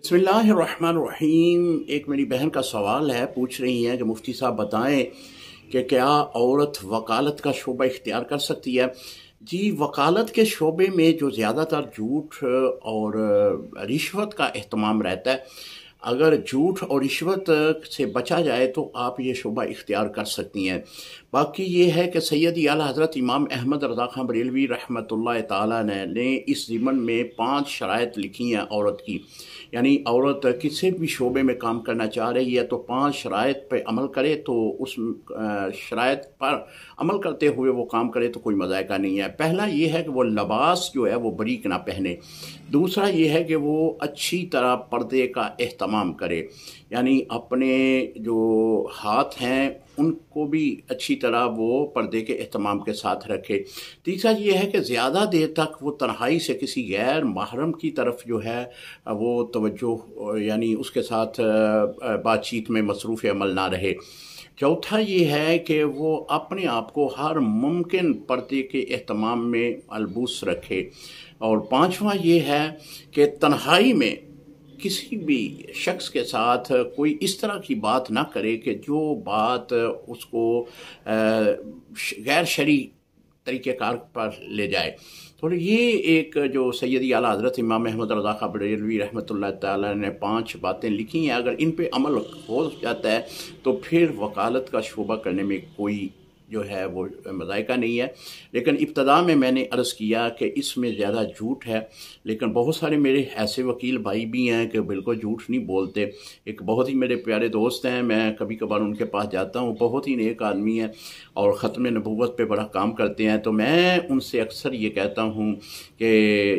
बिस्मिल्लाहिर्रहमानिर्रहीम। एक मेरी बहन का सवाल है, पूछ रही हैं कि मुफ्ती साहब बताएं कि क्या औरत वकालत का शोबा इख्तियार कर सकती है। जी, वकालत के शोबे में जो ज़्यादातर झूठ और रिश्वत का एहतमाम रहता है, अगर झूठ और रिश्वत से बचा जाए तो आप ये शोबा इख्तियार कर सकती हैं। बाकी ये है कि सैयदी आला हज़रत इमाम अहमद रज़ा खां बरेलवी रहमतुल्लाह ताला ने इस ज़िमन में 5 शराइत लिखी हैं औरत की। यानी औरत किसी भी शोबे में काम करना चाह रही है तो 5 शराइत पे अमल करे, तो उस शराइत पर अमल करते हुए वो काम करे तो कोई मज़ायका नहीं है। पहला ये है कि वो लिबास जो है वो बारीक ना पहने। दूसरा ये है कि वो अच्छी तरह पर्दे का एहतमाम करे, यानी अपने जो हाथ हैं उनको भी अच्छी तरह वो पर्दे के एहतमाम के साथ रखे। तीसरा ये है कि ज़्यादा देर तक वो तन्हाई से किसी गैर महरम की तरफ जो है वो तवज्जो, यानी उसके साथ बातचीत में मसरूफ़ अमल ना रहे। चौथा ये है कि वो अपने आप को हर मुमकिन पर्दे के एहतमाम में मलबूस रखे। और पांचवा ये है कि तन्हाई में किसी भी शख्स के साथ कोई इस तरह की बात ना करे कि जो बात उसको गैर शरई तरीक़ेकार पर ले जाए। तो ये एक जो सैयदी आला हज़रत इमाम अहमद रज़ा खां बरेलवी रहमतुल्लाह ताला ने 5 बातें लिखी हैं, अगर इन पे अमल हो जाता है तो फिर वकालत का शोबा करने में कोई जो है वो मज़ायका नहीं है। लेकिन इब्तदा में मैंने अर्ज़ किया कि इसमें ज़्यादा झूठ है, लेकिन बहुत सारे मेरे ऐसे वकील भाई भी हैं कि बिल्कुल झूठ नहीं बोलते। एक बहुत ही मेरे प्यारे दोस्त हैं, मैं कभी कभार उनके पास जाता हूँ, बहुत ही नेक आदमी है और ख़त्म नबूवत पे बड़ा काम करते हैं। तो मैं उनसे अक्सर ये कहता हूँ कि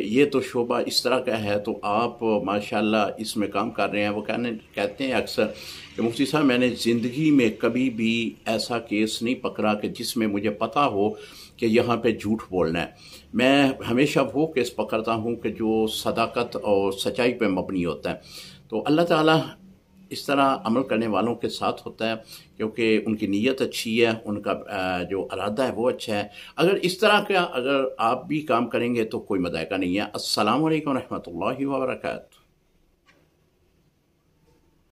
ये तो शोबा इस तरह का है तो आप माशाल्लाह इसमें काम कर रहे हैं। वो कहते हैं अक्सर कि मुफ्ती साहब, मैंने ज़िंदगी में कभी भी ऐसा केस नहीं पकड़ा कि जिसमें मुझे पता हो कि यहाँ पे झूठ बोलना है। मैं हमेशा वो केस पकड़ता हूँ कि जो सदाकत और सच्चाई पे मबनी होता है। तो अल्लाह ताला इस तरह अमल करने वालों के साथ होता है, क्योंकि उनकी नीयत अच्छी है, उनका जो इरादा है वो अच्छा है। अगर इस तरह का अगर आप भी काम करेंगे तो कोई मज़ायका नहीं है। अस्सलामु अलैकुम रहमतुल्लाहि व बरकातहू।